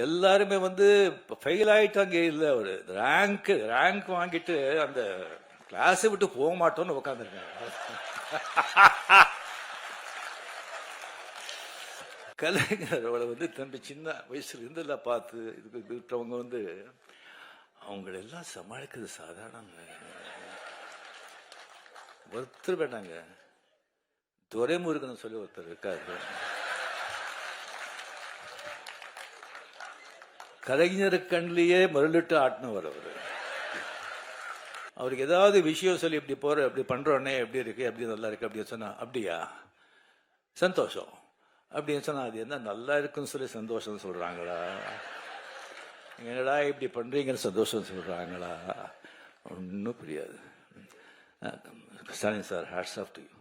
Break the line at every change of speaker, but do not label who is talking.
எல்லாருமே வந்து ஃபெயில் ஆயிட்டாங்க. இல்லை, ஒரு ரேங்க் வாங்கிட்டு அந்த கிளாஸை விட்டு போக மாட்டோம்னு உட்காந்துருக்காங்க. கலைஞரோட வந்து தம்பி சின்ன வயசுல இருந்தெல்லாம் பார்த்து இதுக்கு இருக்கிறவங்க வந்து அவங்களெல்லாம் சமாளிக்கிறது சாதாரண ஒருத்தர் வேண்டாங்க. துரைமுருகன் சொல்லி ஒருத்தர் இருக்காரு. கலைஞர் கண்ணிலேயே மருளிட்டு ஆட்டினவர் அவரு. அவருக்கு ஏதாவது விஷயம் சொல்லி இப்படி போற இப்படி பண்றோன்னே எப்படி இருக்கு, எப்படி நல்லா இருக்கு அப்படின்னு சொன்னா அப்படியா சந்தோஷம் அப்படின்னு சொன்னா அது என்ன நல்லா இருக்குன்னு சொல்லி சந்தோஷம் சொல்றாங்களா, என்னடா இப்படி பண்றீங்கன்னு சந்தோஷம் சொல்றாங்களா, ஒன்றும் புரியாது. Stalin sir, hats off to you.